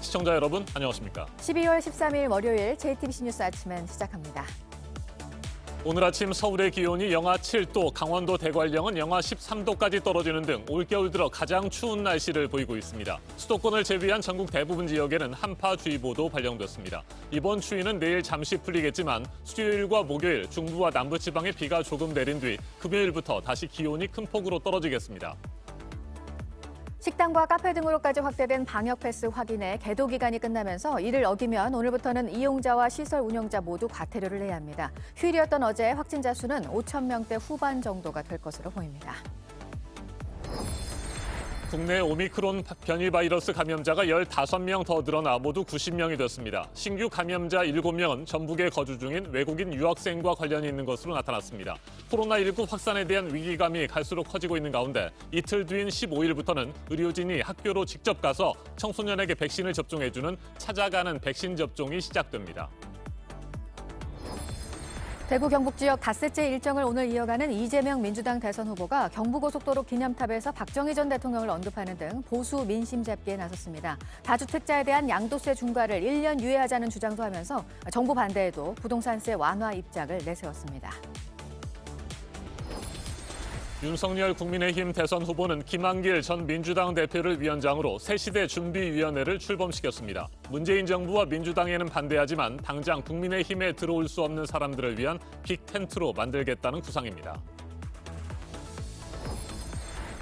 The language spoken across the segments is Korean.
시청자 여러분, 안녕하십니까? 12월 13일 월요일 JTBC 뉴스 아침은 시작합니다. 오늘 아침 서울의 기온이 영하 7도, 강원도 대관령은 영하 13도까지 떨어지는 등 올겨울 들어 가장 추운 날씨를 보이고 있습니다. 수도권을 제외한 전국 대부분 지역에는 한파주의보도 발령됐습니다. 이번 추위는 내일 잠시 풀리겠지만 수요일과 목요일 중부와 남부지방에 비가 조금 내린 뒤 금요일부터 다시 기온이 큰 폭으로 떨어지겠습니다. 식당과 카페 등으로까지 확대된 방역 패스 확인에 계도 기간이 끝나면서 이를 어기면 오늘부터는 이용자와 시설 운영자 모두 과태료를 내야 합니다. 휴일이었던 어제 확진자 수는 5천 명대 후반 정도가 될 것으로 보입니다. 국내 오미크론 변이 바이러스 감염자가 15명 더 늘어나 모두 90명이 됐습니다. 신규 감염자 7명은 전북에 거주 중인 외국인 유학생과 관련이 있는 것으로 나타났습니다. 코로나19 확산에 대한 위기감이 갈수록 커지고 있는 가운데 이틀 뒤인 15일부터는 의료진이 학교로 직접 가서 청소년에게 백신을 접종해주는 찾아가는 백신 접종이 시작됩니다. 대구 경북 지역 닷새째 일정을 오늘 이어가는 이재명 민주당 대선 후보가 경부고속도로 기념탑에서 박정희 전 대통령을 언급하는 등 보수 민심 잡기에 나섰습니다. 다주택자에 대한 양도세 중과를 1년 유예하자는 주장도 하면서 정부 반대에도 부동산세 완화 입장을 내세웠습니다. 윤석열 국민의힘 대선 후보는 김한길 전 민주당 대표를 위원장으로 새시대 준비위원회를 출범시켰습니다. 문재인 정부와 민주당에는 반대하지만 당장 국민의힘에 들어올 수 없는 사람들을 위한 빅텐트로 만들겠다는 구상입니다.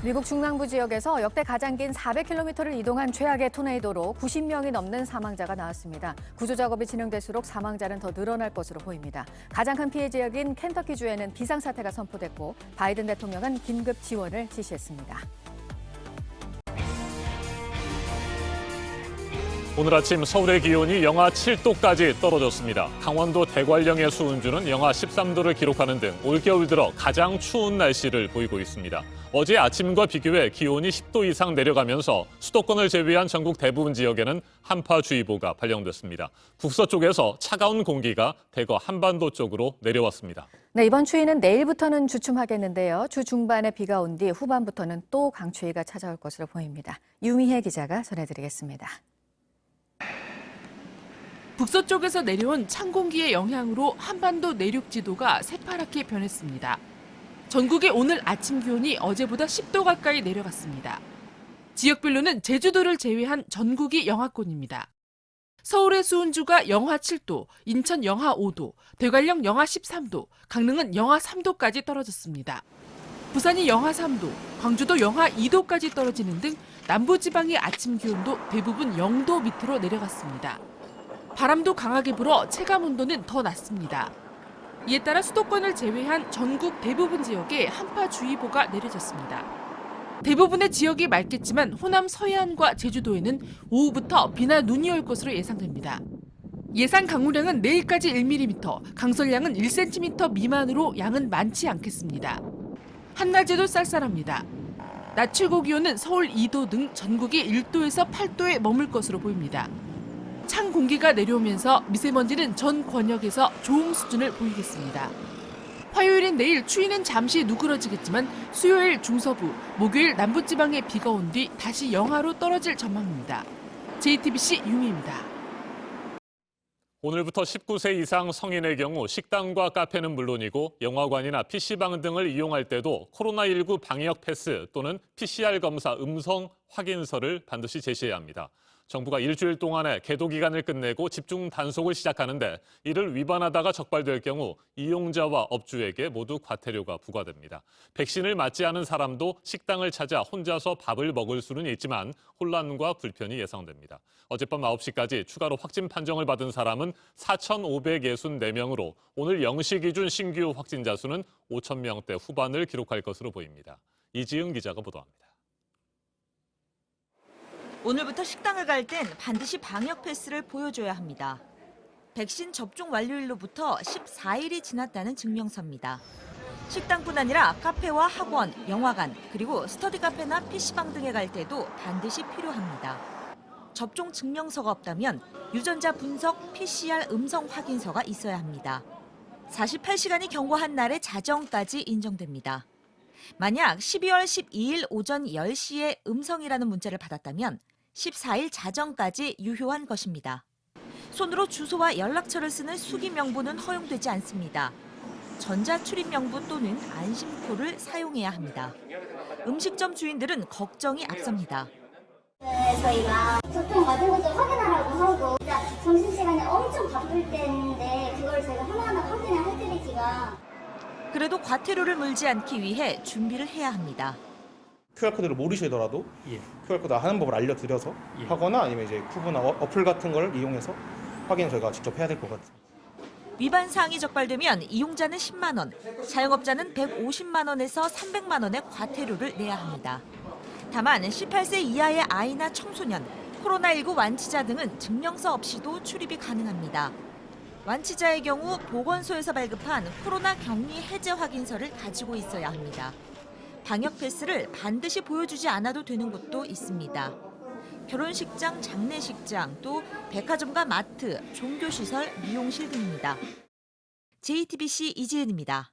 미국 중남부 지역에서 역대 가장 긴 400km를 이동한 최악의 토네이도로 90명이 넘는 사망자가 나왔습니다. 구조 작업이 진행될수록 사망자는 더 늘어날 것으로 보입니다. 가장 큰 피해 지역인 켄터키주에는 비상사태가 선포됐고 바이든 대통령은 긴급 지원을 지시했습니다. 오늘 아침 서울의 기온이 영하 7도까지 떨어졌습니다. 강원도 대관령의 수은주는 영하 13도를 기록하는 등 올겨울 들어 가장 추운 날씨를 보이고 있습니다. 어제 아침과 비교해 기온이 10도 이상 내려가면서 수도권을 제외한 전국 대부분 지역에는 한파주의보가 발령됐습니다. 북서쪽에서 차가운 공기가 대거 한반도 쪽으로 내려왔습니다. 네, 이번 추위는 내일부터는 주춤하겠는데요. 주 중반에 비가 온 뒤 후반부터는 또 강추위가 찾아올 것으로 보입니다. 유미혜 기자가 전해드리겠습니다. 북서쪽에서 내려온 찬 공기의 영향으로 한반도 내륙 지도가 새파랗게 변했습니다. 전국의 오늘 아침 기온이 어제보다 10도 가까이 내려갔습니다. 지역별로는 제주도를 제외한 전국이 영하권입니다. 서울의 수은주가 영하 7도, 인천 영하 5도, 대관령 영하 13도, 강릉은 영하 3도까지 떨어졌습니다. 부산이 영하 3도, 광주도 영하 2도까지 떨어지는 등 남부지방의 아침 기온도 대부분 0도 밑으로 내려갔습니다. 바람도 강하게 불어 체감온도는 더 낮습니다. 이에 따라 수도권을 제외한 전국 대부분 지역에 한파주의보가 내려졌습니다. 대부분의 지역이 맑겠지만 호남 서해안과 제주도에는 오후부터 비나 눈이 올 것으로 예상됩니다. 예상 강우량은 내일까지 1mm, 강설량은 1cm 미만으로 양은 많지 않겠습니다. 한낮에도 쌀쌀합니다. 낮 최고 기온은 서울 2도 등 전국이 1도에서 8도에 머물 것으로 보입니다. 찬 공기가 내려오면서 미세먼지는 전 권역에서 조홍 수준을 보이겠습니다. 화요일인 내일 추위는 잠시 누그러지겠지만 수요일 중서부, 목요일 남부지방에 비가 온 뒤 다시 영하로 떨어질 전망입니다. JTBC 유미입니다. 오늘부터 19세 이상 성인의 경우 식당과 카페는 물론이고 영화관이나 PC방 등을 이용할 때도 코로나19 방역 패스 또는 PCR 검사 음성 확인서를 반드시 제시해야 합니다. 정부가 일주일 동안의 계도 기간을 끝내고 집중 단속을 시작하는데 이를 위반하다가 적발될 경우 이용자와 업주에게 모두 과태료가 부과됩니다. 백신을 맞지 않은 사람도 식당을 찾아 혼자서 밥을 먹을 수는 있지만 혼란과 불편이 예상됩니다. 어젯밤 9시까지 추가로 확진 판정을 받은 사람은 4,564명으로 오늘 0시 기준 신규 확진자 수는 5천 명대 후반을 기록할 것으로 보입니다. 이지은 기자가 보도합니다. 오늘부터 식당을 갈 땐 반드시 방역 패스를 보여줘야 합니다. 백신 접종 완료일로부터 14일이 지났다는 증명서입니다. 식당뿐 아니라 카페와 학원, 영화관, 그리고 스터디 카페나 PC방 등에 갈 때도 반드시 필요합니다. 접종 증명서가 없다면 유전자 분석 PCR 음성 확인서가 있어야 합니다. 48시간이 경과한 날의 자정까지 인정됩니다. 만약 12월 12일 오전 10시에 음성이라는 문자를 받았다면 14일 자정까지 유효한 것입니다. 손으로 주소와 연락처를 쓰는 수기 명부는 허용되지 않습니다. 전자출입 명부 또는 안심코를 사용해야 합니다. 음식점 주인들은 걱정이 앞섭니다. 저희가 접종 맞은 것 좀 확인하라고 하고 점심시간에 엄청 바쁠 때인데 그걸 저희가 하나하나 확인을 해드리기가 그래도 과태료를 물지 않기 위해 준비를 해야 합니다. QR코드를 모르시더라도 QR코드 하는 법을 알려드려서 하거나 아니면 이제 쿠브나 어플 같은 걸 이용해서 확인을 저희가 직접 해야 될 것 같아요. 위반 사항이 적발되면 이용자는 10만 원, 자영업자는 150만 원에서 300만 원의 과태료를 내야 합니다. 다만 18세 이하의 아이나 청소년, 코로나19 완치자 등은 증명서 없이도 출입이 가능합니다. 완치자의 경우 보건소에서 발급한 코로나 격리 해제 확인서를 가지고 있어야 합니다. 방역 패스를 반드시 보여주지 않아도 되는 곳도 있습니다. 결혼식장, 장례식장, 또 백화점과 마트, 종교시설, 미용실 등입니다. JTBC 이지은입니다.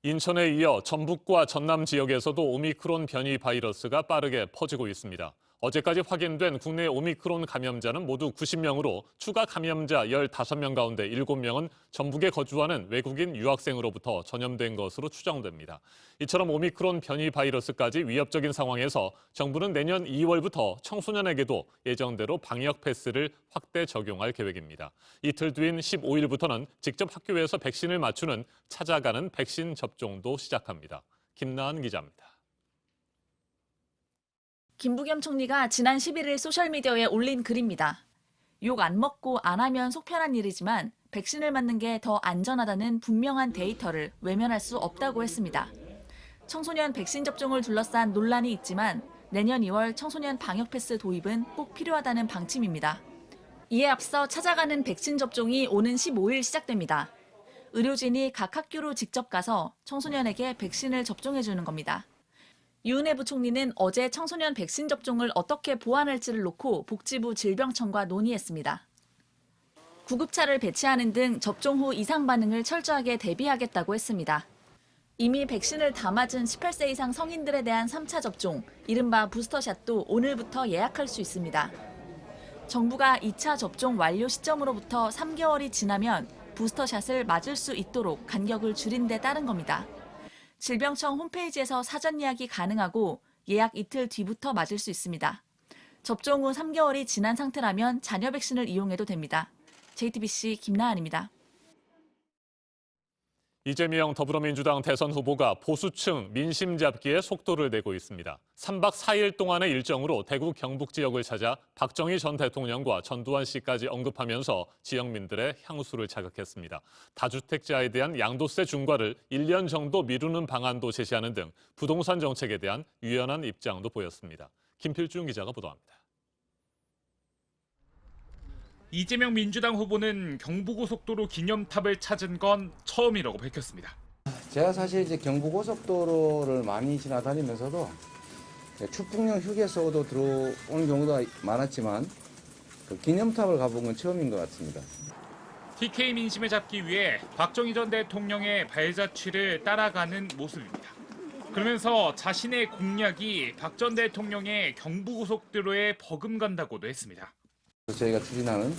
인천에 이어 전북과 전남 지역에서도 오미크론 변이 바이러스가 빠르게 퍼지고 있습니다. 어제까지 확인된 국내 오미크론 감염자는 모두 90명으로 추가 감염자 15명 가운데 7명은 전북에 거주하는 외국인 유학생으로부터 전염된 것으로 추정됩니다. 이처럼 오미크론 변이 바이러스까지 위협적인 상황에서 정부는 내년 2월부터 청소년에게도 예정대로 방역 패스를 확대 적용할 계획입니다. 이틀 뒤인 15일부터는 직접 학교에서 백신을 맞추는 찾아가는 백신 접종도 시작합니다. 김나은 기자입니다. 김부겸 총리가 지난 11일 소셜미디어에 올린 글입니다. 욕 안 먹고 안 하면 속편한 일이지만 백신을 맞는 게 더 안전하다는 분명한 데이터를 외면할 수 없다고 했습니다. 청소년 백신 접종을 둘러싼 논란이 있지만 내년 2월 청소년 방역 패스 도입은 꼭 필요하다는 방침입니다. 이에 앞서 찾아가는 백신 접종이 오는 15일 시작됩니다. 의료진이 각 학교로 직접 가서 청소년에게 백신을 접종해주는 겁니다. 유은혜 부총리는 어제 청소년 백신 접종을 어떻게 보완할지를 놓고 복지부 질병청과 논의했습니다. 구급차를 배치하는 등 접종 후 이상 반응을 철저하게 대비하겠다고 했습니다. 이미 백신을 다 맞은 18세 이상 성인들에 대한 3차 접종, 이른바 부스터샷도 오늘부터 예약할 수 있습니다. 정부가 2차 접종 완료 시점으로부터 3개월이 지나면 부스터샷을 맞을 수 있도록 간격을 줄인 데 따른 겁니다. 질병청 홈페이지에서 사전 예약이 가능하고 예약 이틀 뒤부터 맞을 수 있습니다. 접종 후 3개월이 지난 상태라면 자녀 백신을 이용해도 됩니다. JTBC 김나은입니다. 이재명 더불어민주당 대선 후보가 보수층 민심 잡기에 속도를 내고 있습니다. 3박 4일 동안의 일정으로 대구 경북 지역을 찾아 박정희 전 대통령과 전두환 씨까지 언급하면서 지역민들의 향수를 자극했습니다. 다주택자에 대한 양도세 중과를 1년 정도 미루는 방안도 제시하는 등 부동산 정책에 대한 유연한 입장도 보였습니다. 김필중 기자가 보도합니다. 이재명 민주당 후보는 경부고속도로 기념탑을 찾은 건 처음이라고 밝혔습니다. 제가 사실 이제 경부고속도로를 많이 지나다니면서도 축복령 휴게소도 들어오는 경우도 많았지만 그 기념탑을 가본 건 처음인 것 같습니다. TK 민심을 잡기 위해 박정희 전 대통령의 발자취를 따라가는 모습입니다. 그러면서 자신의 공약이 박 전 대통령의 경부고속도로에 버금간다고도 했습니다. 저희가 추진하는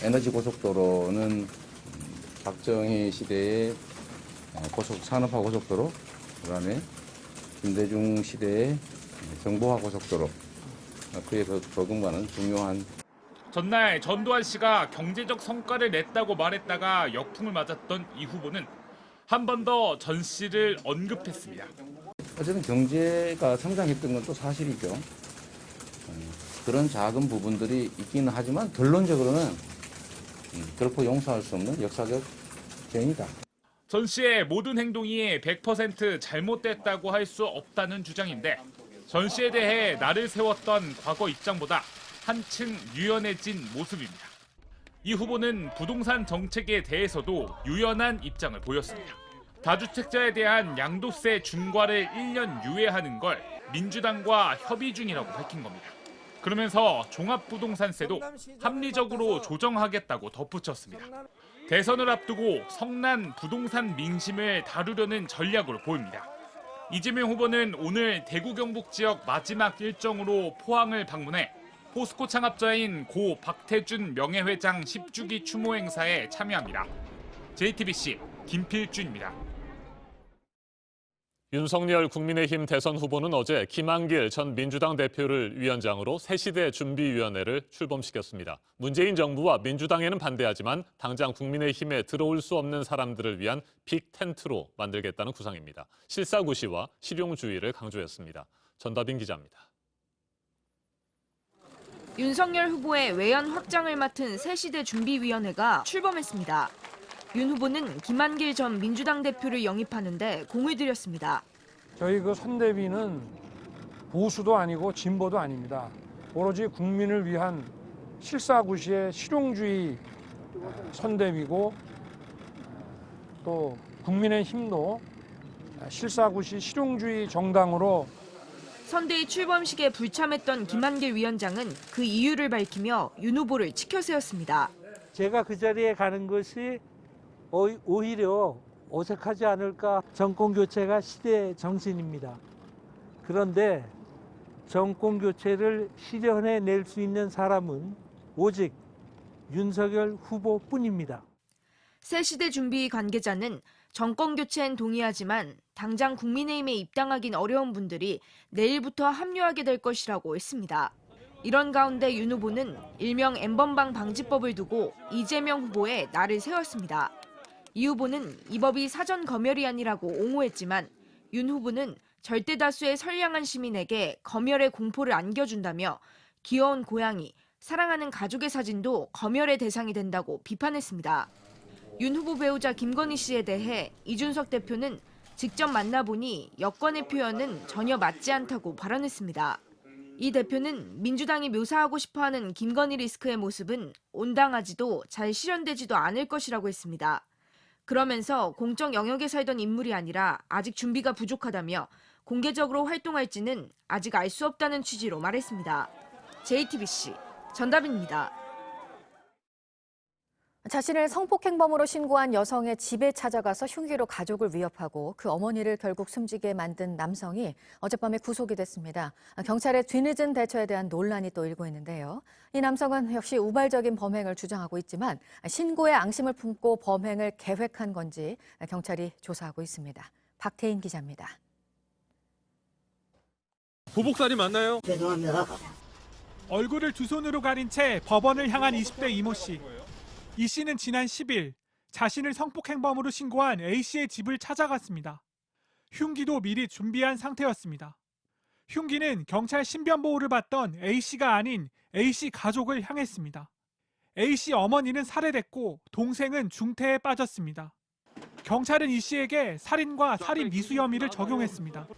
에너지 고속도로는 박정희 시대의 산업화 고속도로, 그다음에 김대중 시대의 정보화 고속도로, 그에 버금가는 중요한. 전날 전두환 씨가 경제적 성과를 냈다고 말했다가 역풍을 맞았던 이 후보는 한 번 더 전 씨를 언급했습니다. 어쨌든 경제가 성장했던 건 또 사실이죠. 그런 작은 부분들이 있기는 하지만 결론적으로는 결코 용서할 수 없는 역사적 죄이다. 전 씨의 모든 행동이 100% 잘못됐다고 할 수 없다는 주장인데 전 씨에 대해 나를 세웠던 과거 입장보다 한층 유연해진 모습입니다. 이 후보는 부동산 정책에 대해서도 유연한 입장을 보였습니다. 다주택자에 대한 양도세 중과를 1년 유예하는 걸 민주당과 협의 중이라고 밝힌 겁니다. 그러면서 종합부동산세도 합리적으로 조정하겠다고 덧붙였습니다. 대선을 앞두고 성난 부동산 민심을 다루려는 전략으로 보입니다. 이재명 후보는 오늘 대구 경북 지역 마지막 일정으로 포항을 방문해 포스코 창업자인 고 박태준 명예회장 10주기 추모 행사에 참여합니다. JTBC 김필준입니다. 윤석열 국민의힘 대선 후보는 어제 김한길 전 민주당 대표를 위원장으로 새시대 준비위원회를 출범시켰습니다. 문재인 정부와 민주당에는 반대하지만 당장 국민의힘에 들어올 수 없는 사람들을 위한 빅 텐트로 만들겠다는 구상입니다. 실사구시와 실용주의를 강조했습니다. 전다빈 기자입니다. 윤석열 후보의 외연 확장을 맡은 새시대 준비위원회가 출범했습니다. 윤 후보는 김한길 전 민주당 대표를 영입하는데 공을 들였습니다. 저희 그 선대위는 보수도 아니고 진보도 아닙니다. 오로지 국민을 위한 실사구시의 실용주의 선대위고 또 국민의힘도 실사구시 실용주의 정당으로 선대위 출범식에 불참했던 김한길 위원장은 그 이유를 밝히며 윤 후보를 치켜세웠습니다. 제가 그 자리에 가는 것이 오히려 어색하지 않을까. 정권 교체가 시대의 정신입니다. 그런데 정권 교체를 실현해낼 수 있는 사람은 오직 윤석열 후보뿐입니다. 새시대 준비 관계자는 정권 교체엔 동의하지만 당장 국민의힘에 입당하긴 어려운 분들이 내일부터 합류하게 될 것이라고 했습니다. 이런 가운데 윤 후보는 일명 N번방 방지법을 두고 이재명 후보에 날을 세웠습니다. 이 후보는 이 법이 사전 검열이 아니라고 옹호했지만 윤 후보는 절대 다수의 선량한 시민에게 검열의 공포를 안겨준다며 귀여운 고양이, 사랑하는 가족의 사진도 검열의 대상이 된다고 비판했습니다. 윤 후보 배우자 김건희 씨에 대해 이준석 대표는 직접 만나보니 여권의 표현은 전혀 맞지 않다고 발언했습니다. 이 대표는 민주당이 묘사하고 싶어하는 김건희 리스크의 모습은 온당하지도 잘 실현되지도 않을 것이라고 했습니다. 그러면서 공적 영역에 살던 인물이 아니라 아직 준비가 부족하다며 공개적으로 활동할지는 아직 알 수 없다는 취지로 말했습니다. JTBC 전다빈입니다. 자신을 성폭행범으로 신고한 여성의 집에 찾아가서 흉기로 가족을 위협하고 그 어머니를 결국 숨지게 만든 남성이 어젯밤에 구속이 됐습니다. 경찰의 뒤늦은 대처에 대한 논란이 또 일고 있는데요. 이 남성은 역시 우발적인 범행을 주장하고 있지만 신고에 앙심을 품고 범행을 계획한 건지 경찰이 조사하고 있습니다. 박태인 기자입니다. 보복살인 맞나요? 죄송합니다. 얼굴을 두 손으로 가린 채 법원을 향한 20대 이모 씨. 이 씨는 지난 10일 자신을 성폭행범으로 신고한 A 씨의 집을 찾아갔습니다. 흉기도 미리 준비한 상태였습니다. 흉기는 경찰 신변 보호를 받던 A 씨가 아닌 A 씨 가족을 향했습니다. A 씨 어머니는 살해됐고 동생은 중태에 빠졌습니다. 경찰은 이 씨에게 살인과 살인 미수 혐의를 적용했습니다.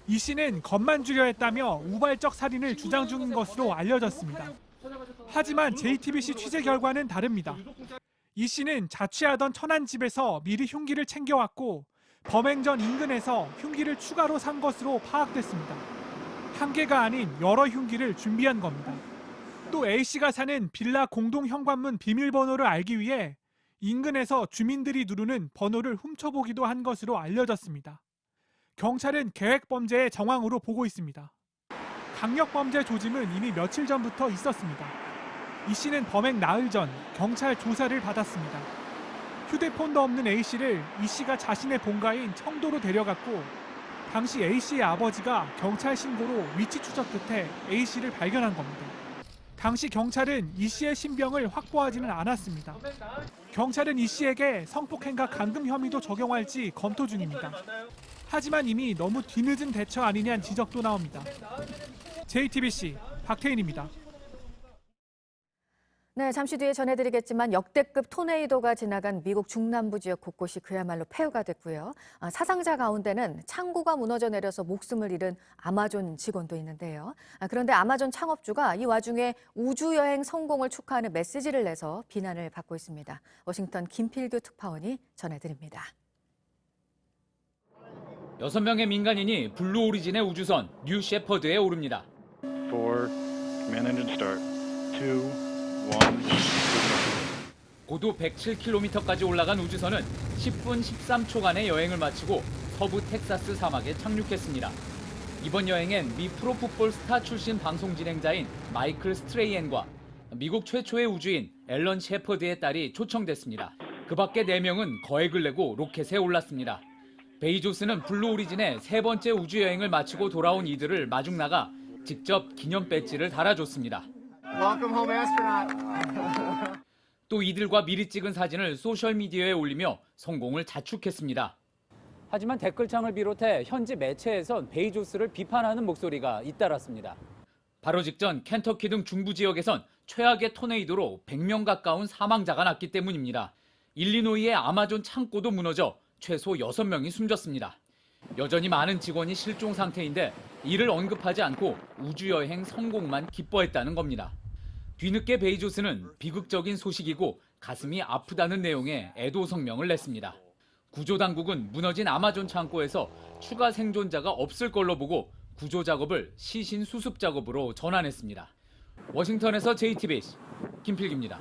이 씨는 겁만 주려 했다며 우발적 살인을 주장 중인 것으로 알려졌습니다. 하지만 JTBC 취재 결과는 다릅니다. 이 씨는 자취하던 천안 집에서 미리 흉기를 챙겨왔고 범행 전 인근에서 흉기를 추가로 산 것으로 파악됐습니다. 한 개가 아닌 여러 흉기를 준비한 겁니다. 또 A 씨가 사는 빌라 공동 현관문 비밀번호를 알기 위해 인근에서 주민들이 누르는 번호를 훔쳐보기도 한 것으로 알려졌습니다. 경찰은 계획범죄의 정황으로 보고 있습니다. 강력범죄 조짐은 이미 며칠 전부터 있었습니다. 이 씨는 범행 나흘 전 경찰 조사를 받았습니다. 휴대폰도 없는 A 씨를 이 씨가 자신의 본가인 청도로 데려갔고 당시 A 씨의 아버지가 경찰 신고로 위치 추적 끝에 A 씨를 발견한 겁니다. 당시 경찰은 이 씨의 신병을 확보하지는 않았습니다. 경찰은 이 씨에게 성폭행과 감금 혐의도 적용할지 검토 중입니다. 하지만 이미 너무 뒤늦은 대처 아니냐는 지적도 나옵니다. JTBC 박태인입니다. 네, 잠시 뒤에 전해드리겠지만 역대급 토네이도가 지나간 미국 중남부 지역 곳곳이 그야말로 폐허가 됐고요. 사상자 가운데는 창고가 무너져 내려서 목숨을 잃은 아마존 직원도 있는데요. 그런데 아마존 창업주가 이 와중에 우주여행 성공을 축하하는 메시지를 내서 비난을 받고 있습니다. 워싱턴 김필규 특파원이 전해드립니다. 6명의 민간인이 블루 오리진의 우주선 뉴 셰퍼드에 오릅니다. 4, command engine start. 2, 1. 고도 107km까지 올라간 우주선은 10분 13초간의 여행을 마치고 서부 텍사스 사막에 착륙했습니다. 이번 여행엔 미 프로풋볼 스타 출신 방송 진행자인 마이클 스트레이엔과 미국 최초의 우주인 앨런 셰퍼드의 딸이 초청됐습니다. 그 밖에 4명은 거액을 내고 로켓에 올랐습니다. 베이조스는 블루 오리진의 3번째 우주여행을 마치고 돌아온 이들을 마중 나가 직접 기념 배지를 달아줬습니다. 또 이들과 미리 찍은 사진을 소셜미디어에 올리며 성공을 자축했습니다. 하지만 댓글창을 비롯해 현지 매체에선 베이조스를 비판하는 목소리가 잇따랐습니다. 바로 직전 켄터키 등 중부 지역에선 최악의 토네이도로 100명 가까운 사망자가 났기 때문입니다. 일리노이의 아마존 창고도 무너져 최소 6명이 숨졌습니다. 여전히 많은 직원이 실종 상태인데 이를 언급하지 않고 우주여행 성공만 기뻐했다는 겁니다. 뒤늦게 베이조스는 비극적인 소식이고 가슴이 아프다는 내용의 애도 성명을 냈습니다. 구조당국은 무너진 아마존 창고에서 추가 생존자가 없을 걸로 보고 구조 작업을 시신 수습 작업으로 전환했습니다. 워싱턴에서 JTBC 김필기입니다.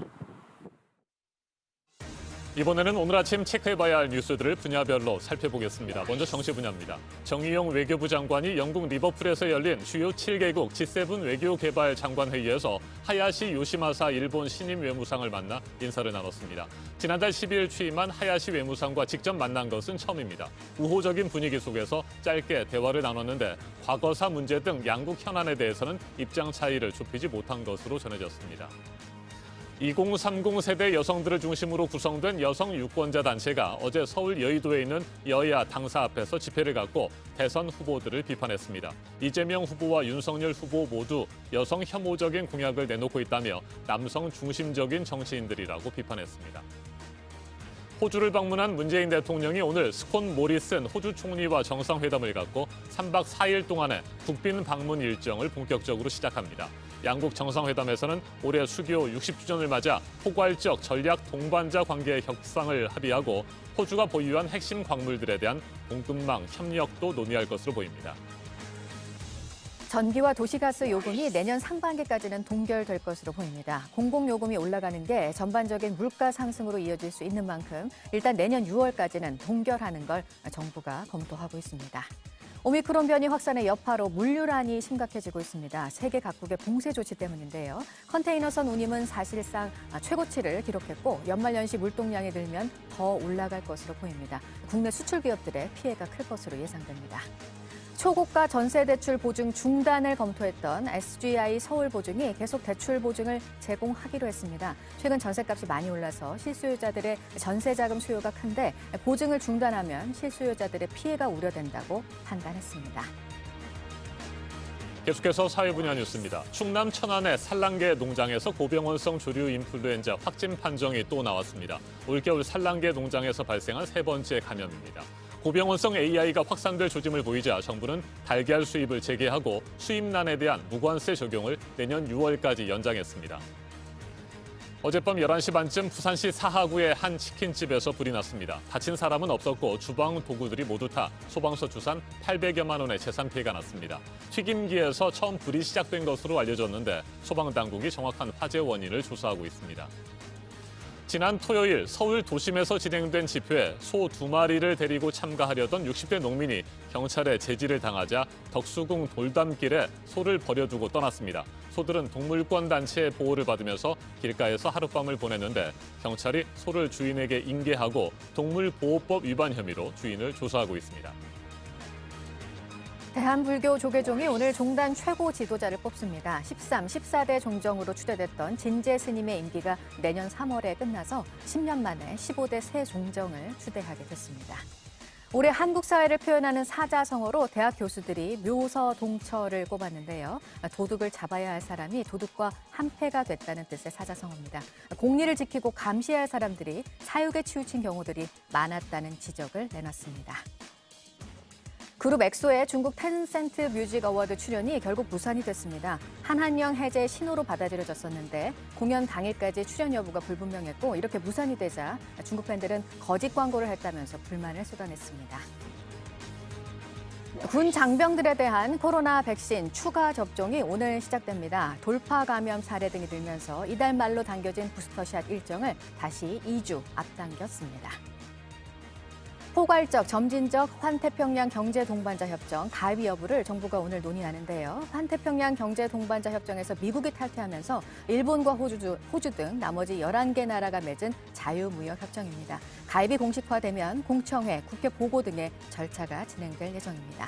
이번에는 오늘 아침 체크해봐야 할 뉴스들을 분야별로 살펴보겠습니다. 먼저 정치 분야입니다. 정의용 외교부 장관이 영국 리버풀에서 열린 주요 7개국 G7 외교개발 장관회의에서 하야시 요시마사 일본 신임 외무상을 만나 인사를 나눴습니다. 지난달 12일 취임한 하야시 외무상과 직접 만난 것은 처음입니다. 우호적인 분위기 속에서 짧게 대화를 나눴는데 과거사 문제 등 양국 현안에 대해서는 입장 차이를 좁히지 못한 것으로 전해졌습니다. 2030 세대 여성들을 중심으로 구성된 여성 유권자 단체가 어제 서울 여의도에 있는 여야 당사 앞에서 집회를 갖고 대선 후보들을 비판했습니다. 이재명 후보와 윤석열 후보 모두 여성 혐오적인 공약을 내놓고 있다며 남성 중심적인 정치인들이라고 비판했습니다. 호주를 방문한 문재인 대통령이 오늘 스콧 모리슨 호주 총리와 정상회담을 갖고 3박 4일 동안의 국빈 방문 일정을 본격적으로 시작합니다. 양국 정상회담에서는 올해 수교 60주년을 맞아 포괄적 전략 동반자 관계 협상을 합의하고 호주가 보유한 핵심 광물들에 대한 공급망 협력도 논의할 것으로 보입니다. 전기와 도시가스 요금이 내년 상반기까지는 동결될 것으로 보입니다. 공공요금이 올라가는 게 전반적인 물가 상승으로 이어질 수 있는 만큼 일단 내년 6월까지는 동결하는 걸 정부가 검토하고 있습니다. 오미크론 변이 확산의 여파로 물류난이 심각해지고 있습니다. 세계 각국의 봉쇄 조치 때문인데요. 컨테이너선 운임은 사실상 최고치를 기록했고 연말연시 물동량이 늘면 더 올라갈 것으로 보입니다. 국내 수출 기업들의 피해가 클 것으로 예상됩니다. 초고가 전세대출 보증 중단을 검토했던 SGI 서울보증이 계속 대출 보증을 제공하기로 했습니다. 최근 전세값이 많이 올라서 실수요자들의 전세자금 수요가 큰데 보증을 중단하면 실수요자들의 피해가 우려된다고 판단했습니다. 계속해서 사회 분야 뉴스입니다. 충남 천안의 산란개 농장에서 고병원성 조류 인플루엔자 확진 판정이 또 나왔습니다. 올겨울 산란개 농장에서 발생한 3번째 감염입니다. 고병원성 AI가 확산될 조짐을 보이자 정부는 달걀 수입을 재개하고 수입난에 대한 무관세 적용을 내년 6월까지 연장했습니다. 어젯밤 11시 반쯤 부산시 사하구의 한 치킨집에서 불이 났습니다. 다친 사람은 없었고 주방 도구들이 모두 타 소방서 추산 800여만 원의 재산 피해가 났습니다. 튀김기에서 처음 불이 시작된 것으로 알려졌는데 소방당국이 정확한 화재 원인을 조사하고 있습니다. 지난 토요일 서울 도심에서 진행된 집회에 소 2마리를 데리고 참가하려던 60대 농민이 경찰에 제지를 당하자 덕수궁 돌담길에 소를 버려두고 떠났습니다. 소들은 동물권 단체의 보호를 받으면서 길가에서 하룻밤을 보냈는데 경찰이 소를 주인에게 인계하고 동물보호법 위반 혐의로 주인을 조사하고 있습니다. 대한불교 조계종이 오늘 종단 최고 지도자를 뽑습니다. 13, 14대 종정으로 추대됐던 진제 스님의 임기가 내년 3월에 끝나서 10년 만에 15대 새 종정을 추대하게 됐습니다. 올해 한국 사회를 표현하는 사자성어로 대학 교수들이 묘서 동처를 꼽았는데요. 도둑을 잡아야 할 사람이 도둑과 한패가 됐다는 뜻의 사자성어입니다. 공리를 지키고 감시해야 할 사람들이 사육에 치우친 경우들이 많았다는 지적을 내놨습니다. 그룹 엑소의 중국 텐센트 뮤직 어워드 출연이 결국 무산이 됐습니다. 한한령 해제 신호로 받아들여졌었는데 공연 당일까지 출연 여부가 불분명했고 이렇게 무산이 되자 중국 팬들은 거짓 광고를 했다면서 불만을 쏟아냈습니다. 군 장병들에 대한 코로나 백신 추가 접종이 오늘 시작됩니다. 돌파 감염 사례 등이 늘면서 이달 말로 당겨진 부스터샷 일정을 다시 2주 앞당겼습니다. 포괄적, 점진적 환태평양 경제동반자 협정 가입 여부를 정부가 오늘 논의하는데요. 환태평양 경제동반자 협정에서 미국이 탈퇴하면서 일본과 호주 등 나머지 11개 나라가 맺은 자유무역협정입니다. 가입이 공식화되면 공청회, 국회 보고 등의 절차가 진행될 예정입니다.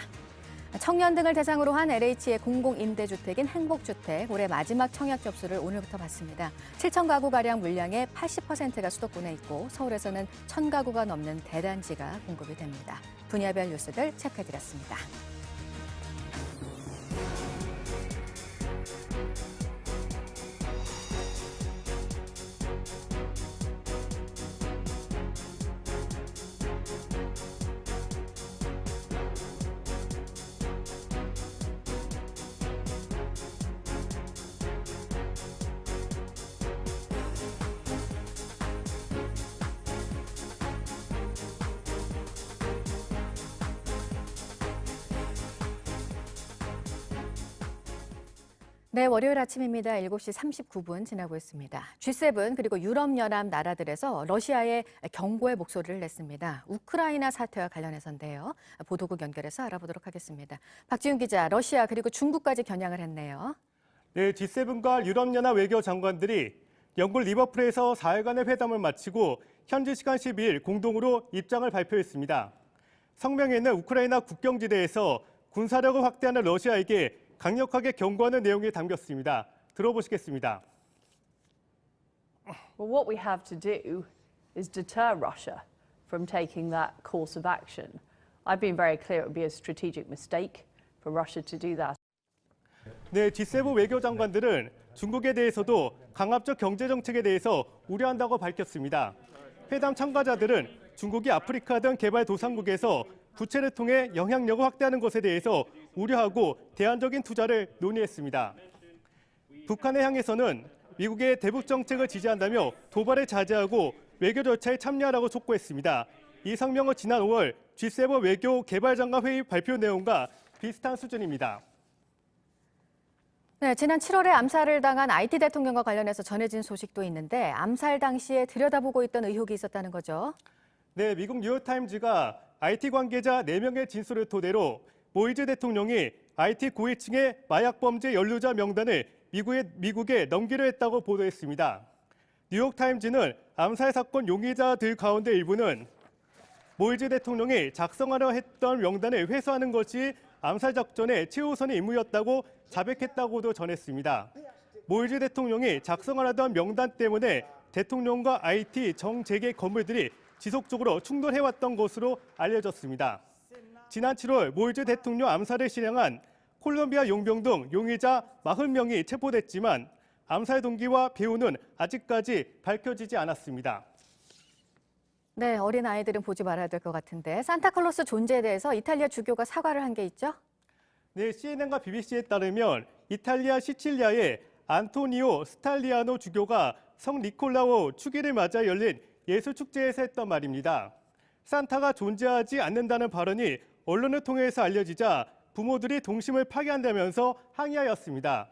청년 등을 대상으로 한 LH의 공공임대주택인 행복주택 올해 마지막 청약 접수를 오늘부터 받습니다. 7천 가구가량 물량의 80%가 수도권에 있고 서울에서는 1,000가구가 넘는 대단지가 공급이 됩니다. 분야별 뉴스들 체크해드렸습니다. 네, 월요일 아침입니다. 7시 39분 지나고 있습니다. G7 그리고 유럽연합 나라들에서 러시아에 경고의 목소리를 냈습니다. 우크라이나 사태와 관련해서인데요. 보도국 연결해서 알아보도록 하겠습니다. 박지훈 기자, 러시아 그리고 중국까지 겨냥을 했네요. 네, G7과 유럽연합 외교장관들이 영국 리버풀에서 4일간의 회담을 마치고 현지 시간 12일 공동으로 입장을 발표했습니다. 성명에는 우크라이나 국경지대에서 군사력을 확대하는 러시아에게 강력하게 경고하는 내용이 담겼습니다. 들어보시겠습니다. Well, what we have to do is deter Russia from taking that course of action. I've been very clear it would be a strategic mistake for Russia to do that. 네, G7 외교장관들은 중국에 대해서도 강압적 경제 정책에 대해서 우려한다고 밝혔습니다. 회담 참가자들은 중국이 아프리카 등 개발도상국에서 부채를 통해 영향력을 확대하는 것에 대해서 우려하고 대안적인 투자를 논의했습니다. 북한을 향해서는 미국의 대북 정책을 지지한다며 도발을 자제하고 외교 절차에 참여하라고 촉구했습니다. 이 성명은 지난 5월 G7 외교 개발장관 회의 발표 내용과 비슷한 수준입니다. 네, 지난 7월에 암살을 당한 IT 대통령과 관련해서 전해진 소식도 있는데 암살 당시에 들여다보고 있던 의혹이 있었다는 거죠. 네, 미국 뉴욕타임즈가 IT 관계자 4명의 진술을 토대로 모이즈 대통령이 IT 고위층의 마약 범죄 연루자 명단을 미국에 넘기려 했다고 보도했습니다. 뉴욕타임즈는 암살 사건 용의자들 가운데 일부는 모이즈 대통령이 작성하려 했던 명단을 회수하는 것이 암살 작전의 최우선의 임무였다고 자백했다고도 전했습니다. 모이즈 대통령이 작성하려던 명단 때문에 대통령과 IT 정재계 건물들이 지속적으로 충돌해왔던 것으로 알려졌습니다. 지난 7월 모이즈 대통령 암살을 실행한 콜롬비아 용병 등 용의자 40명이 체포됐지만 암살 동기와 배후는 아직까지 밝혀지지 않았습니다. 네, 어린 아이들은 보지 말아야 될 것 같은데 산타클로스 존재에 대해서 이탈리아 주교가 사과를 한 게 있죠? 네, CNN과 BBC에 따르면 이탈리아 시칠리아의 안토니오 스탈리아노 주교가 성 니콜라오 축일을 맞아 열린 예술 축제에서 했던 말입니다. 산타가 존재하지 않는다는 발언이 언론을 통해서 알려지자 부모들이 동심을 파괴한다면서 항의하였습니다.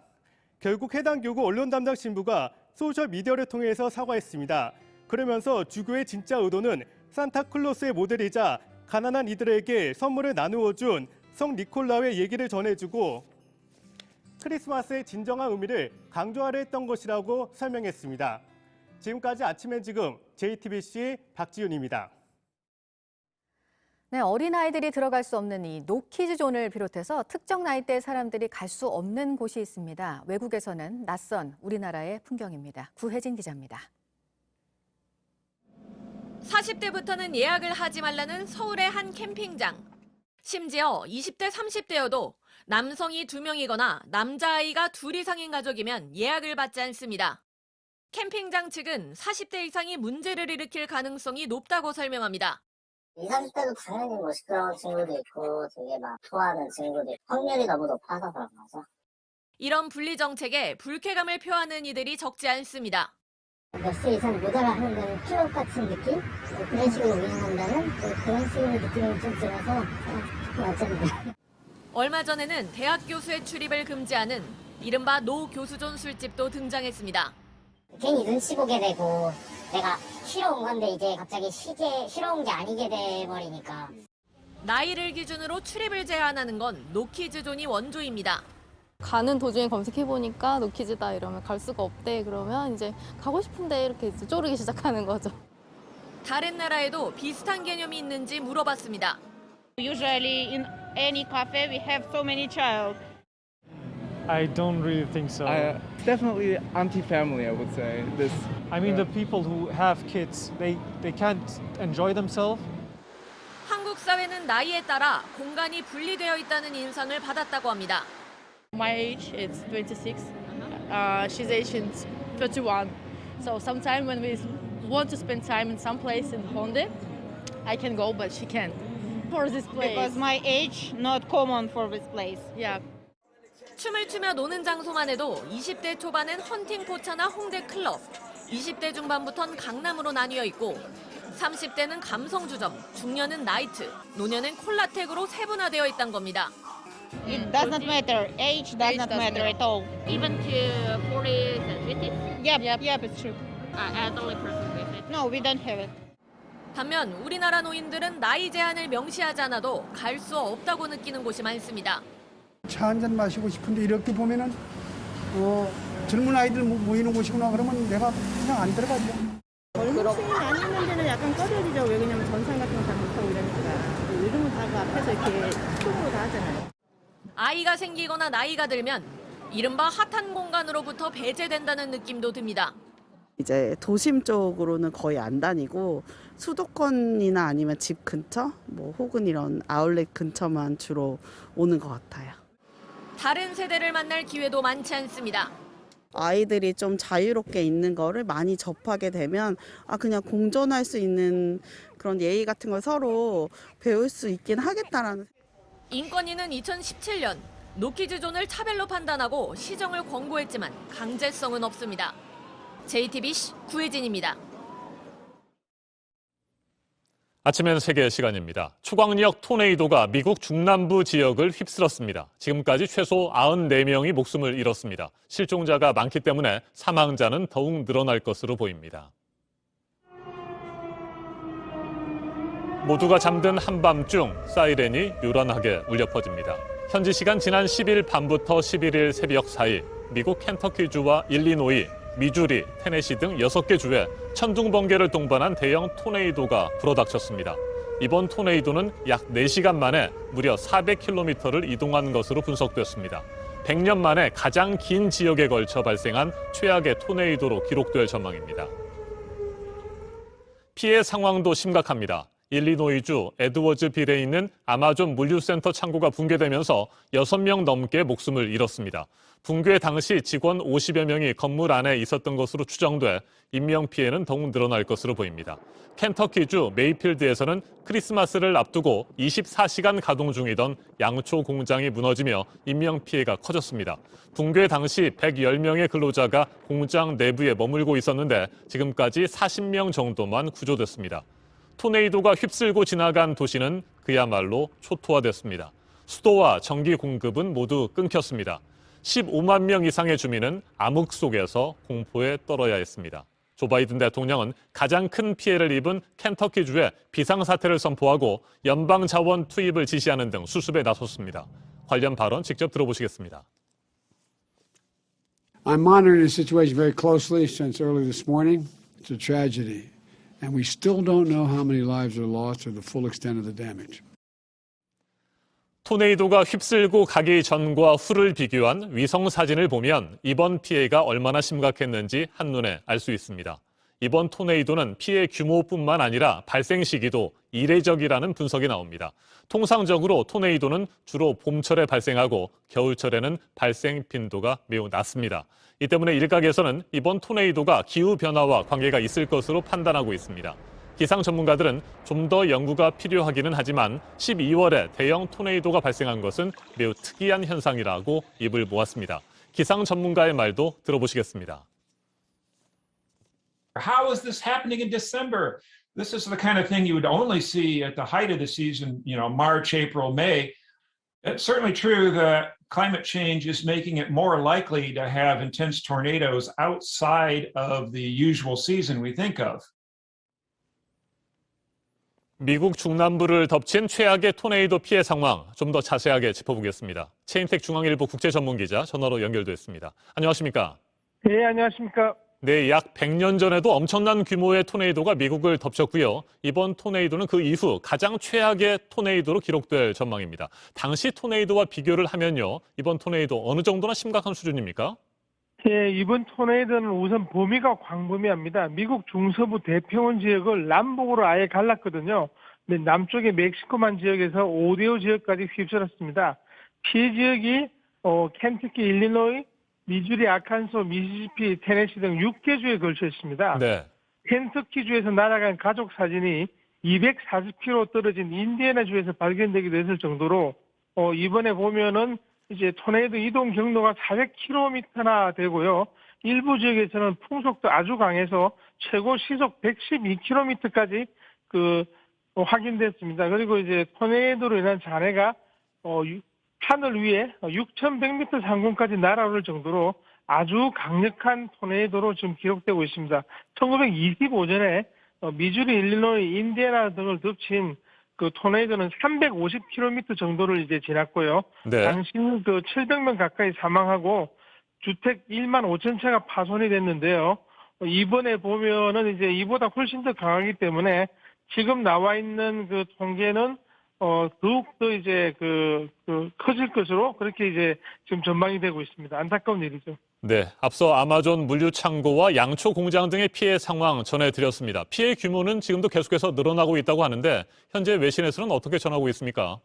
결국 해당 교구 언론 담당 신부가 소셜미디어를 통해서 사과했습니다. 그러면서 주교의 진짜 의도는 산타클로스의 모델이자 가난한 이들에게 선물을 나누어 준 성 니콜라오의 얘기를 전해주고 크리스마스의 진정한 의미를 강조하려 했던 것이라고 설명했습니다. 지금까지 아침엔 지금 JTBC 박지윤입니다. 네, 어린아이들이 들어갈 수 없는 이 노키즈 존을 비롯해서 특정 나이대의 사람들이 갈 수 없는 곳이 있습니다. 외국에서는 낯선 우리나라의 풍경입니다. 구혜진 기자입니다. 40대부터는 예약을 하지 말라는 서울의 한 캠핑장. 심지어 20대, 30대여도 남성이 2명이거나 남자아이가 2 이상인 가족이면 예약을 받지 않습니다. 캠핑장 측은 40대 이상이 문제를 일으킬 가능성이 높다고 설명합니다. 20, 30대도 당연히 뭐 시끄러운 친구도 있고 되게 막 토하는 친구도 있고 확률이 너무 높아서 그런 거죠. 이런 분리 정책에 불쾌감을 표하는 이들이 적지 않습니다. 몇 세 이상 못 알아하는 데는 클럽 같은 느낌? 그런 식으로 운영한다는 그런 식으로 느낌이 좀 들어서 맞습니다. 얼마 전에는 대학 교수의 출입을 금지하는 이른바 노 교수존 술집도 등장했습니다. 괜히 눈치 보게 되고 내가 쉬러 온 건데 이제 갑자기 쉬러 온 게 아니게 돼버리니까. 나이를 기준으로 출입을 제한하는 건 노키즈존이 원조입니다. 가는 도중에 검색해보니까 노키즈다 이러면 갈 수가 없대. 그러면 이제 가고 싶은데 이렇게 이제 쪼르기 시작하는 거죠. 다른 나라에도 비슷한 개념이 있는지 물어봤습니다. Usually in any cafe we have so many child. I don't really think so. It's definitely anti-family, I would say. This. I mean, the people who have kids, they can't enjoy themselves. 한국 사회는 나이에 따라 공간이 분리되어 있다는 인상을 받았다고 합니다. My age is 26. She's age is 31. So sometimes when we want to spend time in some place in Honda, I can go, but she can't. For this place. Because my age not common for this place. Yeah. 춤을 추며 노는 장소만 해도 20대 초반엔 헌팅 포차나 홍대 클럽, 20대 중반부터는 강남으로 나뉘어 있고 30대는 감성 주점, 중년은 나이트, 노년은 콜라텍으로 세분화되어 있다는 겁니다. It does not matter. Age does not matter at all. Even to 40s and 50s? Yep, it's true. Elderly person with it. No, we don't have it. 반면 우리나라 노인들은 나이 제한을 명시하지 않아도 갈 수 없다고 느끼는 곳이 많습니다. 차 한 잔 마시고 싶은데 이렇게 보면은 젊은 아이들 모이는 곳이구나 그러면 내가 그냥 안 들어가죠. 젊은층이 많이 있는 데는 약간 꺼려지죠. 왜 그러냐면 전산 같은 거 잘 못하고 이러니까. 요즘은 다 그 앞에서 이렇게 스톱으로 다 하잖아요. 아이가 생기거나 나이가 들면 이른바 핫한 공간으로부터 배제된다는 느낌도 듭니다. 이제 도심 쪽으로는 거의 안 다니고 수도권이나 아니면 집 근처, 뭐 혹은 이런 아울렛 근처만 주로 오는 것 같아요. 다른 세대를 만날 기회도 많지 않습니다. 아이들이 좀 자유롭게 있는 거를 많이 접하게 되면 그냥 공존할 수 있는 그런 예의 같은 걸 서로 배울 수 있긴 하겠다라는. 인권위는 2017년 노키즈존을 차별로 판단하고 시정을 권고했지만 강제성은 없습니다. JTBC 구혜진입니다. 아침엔 세계 시간입니다. 초강력 토네이도가 미국 중남부 지역을 휩쓸었습니다. 지금까지 최소 94명이 목숨을 잃었습니다. 실종자가 많기 때문에 사망자는 더욱 늘어날 것으로 보입니다. 모두가 잠든 한밤중 사이렌이 요란하게 울려 퍼집니다. 현지 시간 지난 10일 밤부터 11일 새벽 사이 미국 켄터키주와 일리노이, 미주리, 테네시 등 6개 주에 천둥번개를 동반한 대형 토네이도가 불어닥쳤습니다. 이번 토네이도는 약 4시간 만에 무려 400km를 이동한 것으로 분석됐습니다. 100년 만에 가장 긴 지역에 걸쳐 발생한 최악의 토네이도로 기록될 전망입니다. 피해 상황도 심각합니다. 일리노이주 에드워즈빌에 있는 아마존 물류센터 창고가 붕괴되면서 6명 넘게 목숨을 잃었습니다. 붕괴 당시 직원 50여 명이 건물 안에 있었던 것으로 추정돼 인명피해는 더욱 늘어날 것으로 보입니다. 켄터키주 메이필드에서는 크리스마스를 앞두고 24시간 가동 중이던 양초 공장이 무너지며 인명피해가 커졌습니다. 붕괴 당시 110명의 근로자가 공장 내부에 머물고 있었는데 지금까지 40명 정도만 구조됐습니다. 토네이도가 휩쓸고 지나간 도시는 그야말로 초토화됐습니다. 수도와 전기 공급은 모두 끊겼습니다. 15만 명 이상의 주민은 암흑 속에서 공포에 떨어야 했습니다. 조 바이든 대통령은 가장 큰 피해를 입은 켄터키주에 비상사태를 선포하고 연방 자원 투입을 지시하는 등 수습에 나섰습니다. 관련 발언 직접 들어보시겠습니다. I'm monitoring the situation very closely since early this morning. It's a tragedy. And we still don't know how many lives are lost or the full extent of the damage. 토네이도가 휩쓸고 가기 전과 후를 비교한 위성 사진을 보면 이번 피해가 얼마나 심각했는지 한눈에 알 수 있습니다. 이번 토네이도는 피해 규모뿐만 아니라 발생 시기도 이례적이라는 분석이 나옵니다. 통상적으로 토네이도는 주로 봄철에 발생하고 겨울철에는 발생 빈도가 매우 낮습니다. 이 때문에 일각에서는 이번 토네이도가 기후변화와 관계가 있을 것으로 판단하고 있습니다. 기상 전문가들은 좀 더 연구가 필요하기는 하지만 12월에 대형 토네이도가 발생한 것은 매우 특이한 현상이라고 입을 모았습니다. 기상 전문가의 말도 들어보시겠습니다. How is this happening in December? This is the kind of thing you would only see at the height of the season, March, April, May. It's certainly true that climate change is making it more likely to have intense tornadoes outside of the usual season we think of. 미국 중남부를 덮친 최악의 토네이도 피해 상황 좀 더 자세하게 짚어보겠습니다. 체인텍 중앙일보 국제전문기자 전화로 연결됐습니다. 안녕하십니까? 네, 안녕하십니까? 네, 약 100년 전에도 엄청난 규모의 토네이도가 미국을 덮쳤고요. 이번 토네이도는 그 이후 가장 최악의 토네이도로 기록될 전망입니다. 당시 토네이도와 비교를 하면요. 이번 토네이도 어느 정도나 심각한 수준입니까? 예, 이번 토네이도는 우선 범위가 광범위합니다. 미국 중서부 대평원 지역을 남북으로 아예 갈랐거든요. 근데 남쪽의 멕시코만 지역에서 오데오 지역까지 휩쓸었습니다. 피해 지역이 켄터키, 일리노이, 미주리, 아칸소, 미시시피, 테네시 등 6개 주에 걸쳐 있습니다. 네. 켄터키주에서 날아간 가족 사진이 240km 떨어진 인디애나 주에서 발견되기도 했을 정도로 이번에 보면은 이제 토네이도 이동 경로가 400km나 되고요. 일부 지역에서는 풍속도 아주 강해서 최고 시속 112km까지 확인됐습니다. 그리고 이제 토네이도로 인한 잔해가 하늘 위에 6,100m 상공까지 날아오를 정도로 아주 강력한 토네이도로 지금 기록되고 있습니다. 1925년에 미주리, 일리노이, 인디애나 등을 덮친 그 토네이도는 350km 정도를 이제 지났고요. 네. 당시는 700명 가까이 사망하고 주택 1만 5천 채가 파손이 됐는데요. 이번에 보면은 이제 이보다 훨씬 더 강하기 때문에 지금 나와 있는 그 통계는 더욱더 이제 커질 것으로 그렇게 이제 지금 전망이 되고 있습니다. 안타까운 일이죠. 네, 앞서 아마존 물류 창고와 양초 공장 등의 피해 상황 전해드렸습니다. 피해 규모는 지금도 계속해서 늘어나고 있다고 하는데 현재 외신에서는 어떻게 전하고 있습니까?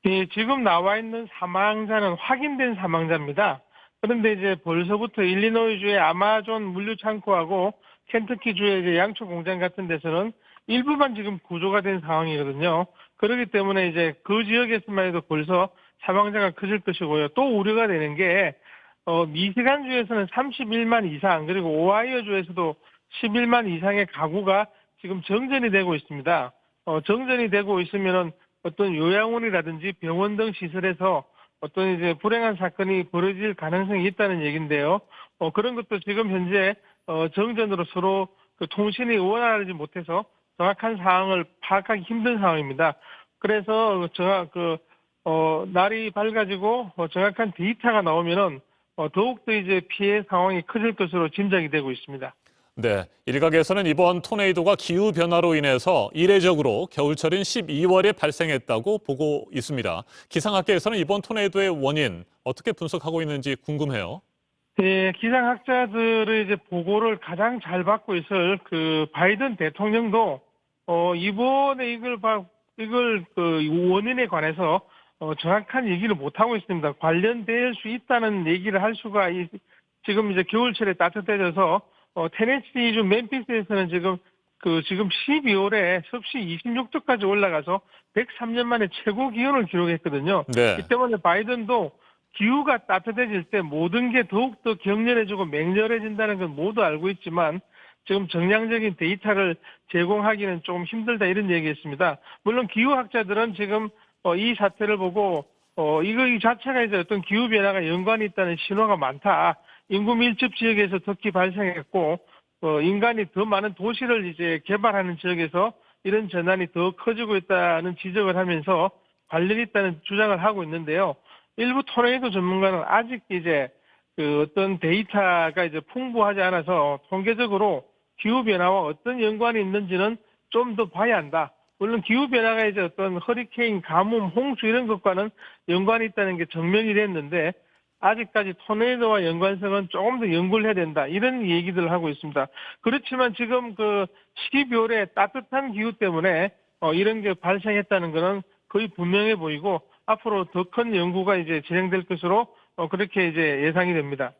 예, 지금 나와 있는 사망자는 확인된 사망자입니다. 그런데 이제 벌써부터 일리노이주의 아마존 물류 창고하고 켄터키주의 이제 양초 공장 같은 데서는 일부만 지금 구조가 된 상황이거든요. 그렇기 때문에 이제 그 지역에서만 해도 벌써 사망자가 커질 것이고요. 또 우려가 되는 게 미시간주에서는 31만 이상, 그리고 오하이오주에서도 11만 이상의 가구가 지금 정전이 되고 있습니다. 정전이 되고 있으면은 어떤 요양원이라든지 병원 등 시설에서 어떤 이제 불행한 사건이 벌어질 가능성이 있다는 얘기인데요. 그런 것도 지금 현재 정전으로 서로 통신이 원활하지 못해서 정확한 상황을 파악하기 힘든 상황입니다. 그래서 날이 밝아지고 정확한 데이터가 나오면은 더욱더 이제 피해 상황이 커질 것으로 짐작이 되고 있습니다. 네, 일각에서는 이번 토네이도가 기후 변화로 인해서 이례적으로 겨울철인 12월에 발생했다고 보고 있습니다. 기상학계에서는 이번 토네이도의 원인 어떻게 분석하고 있는지 궁금해요. 네, 기상학자들의 이제 보고를 가장 잘 받고 있을 바이든 대통령도 이번에 이걸 원인에 관해서 정확한 얘기를 못 하고 있습니다. 관련될 수 있다는 얘기를 할 수가 지금 이제 겨울철에 따뜻해져서 테네시주 멤피스에서는 지금 12월에 섭씨 26도까지 올라가서 103년 만에 최고 기온을 기록했거든요. 네. 이 때문에 바이든도 기후가 따뜻해질 때 모든 게 더욱더 격렬해지고 맹렬해진다는 건 모두 알고 있지만 지금 정량적인 데이터를 제공하기는 좀 힘들다 이런 얘기했습니다. 물론 기후학자들은 지금 이 사태를 보고 이 자체가 이제 어떤 기후 변화가 연관이 있다는 신호가 많다. 인구 밀집 지역에서 특히 발생했고 인간이 더 많은 도시를 이제 개발하는 지역에서 이런 전환이 더 커지고 있다는 지적을 하면서 관련이 있다는 주장을 하고 있는데요. 일부 토네이도 전문가는 아직 이제 어떤 데이터가 이제 풍부하지 않아서 통계적으로 기후 변화와 어떤 연관이 있는지는 좀 더 봐야 한다. 물론 기후 변화가 이제 어떤 허리케인, 가뭄, 홍수 이런 것과는 연관이 있다는 게 증명이 됐는데 아직까지 토네이도와 연관성은 조금 더 연구를 해야 된다. 이런 얘기들을 하고 있습니다. 그렇지만 지금 12월에 따뜻한 기후 때문에 이런 게 발생했다는 것은 거의 분명해 보이고 앞으로 더 큰 연구가 이제 진행될 것으로 그렇게 이제 예상이 됩니다.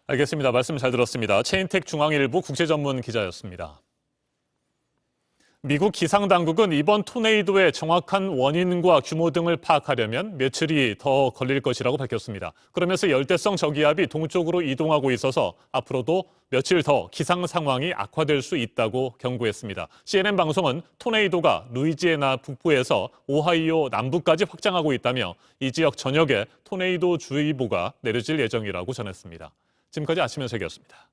알겠습니다. 말씀 잘 들었습니다. 체인텍 중앙일보 국제전문 기자였습니다. 미국 기상당국은 이번 토네이도의 정확한 원인과 규모 등을 파악하려면 며칠이 더 걸릴 것이라고 밝혔습니다. 그러면서 열대성 저기압이 동쪽으로 이동하고 있어서 앞으로도 며칠 더 기상 상황이 악화될 수 있다고 경고했습니다. CNN 방송은 토네이도가 루이지애나 북부에서 오하이오 남부까지 확장하고 있다며 이 지역 전역에 토네이도 주의보가 내려질 예정이라고 전했습니다. 지금까지 아침의 세계였습니다.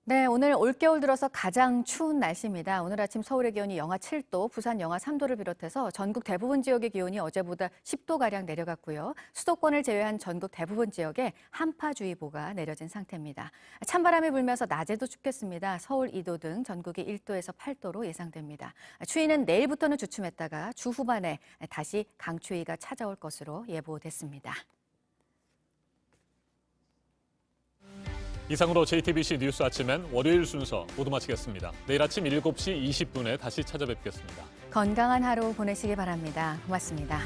네, 오늘 올겨울 들어서 가장 추운 날씨입니다. 오늘 아침 서울의 기온이 영하 7도, 부산 영하 3도를 비롯해서 전국 대부분 지역의 기온이 어제보다 10도가량 내려갔고요. 수도권을 제외한 전국 대부분 지역에 한파주의보가 내려진 상태입니다. 찬바람이 불면서 낮에도 춥겠습니다. 서울 2도 등 전국이 1도에서 8도로 예상됩니다. 추위는 내일부터는 주춤했다가 주 후반에 다시 강추위가 찾아올 것으로 예보됐습니다. 이상으로 JTBC 뉴스 아침엔 월요일 순서 모두 마치겠습니다. 내일 아침 7시 20분에 다시 찾아뵙겠습니다. 건강한 하루 보내시기 바랍니다. 고맙습니다.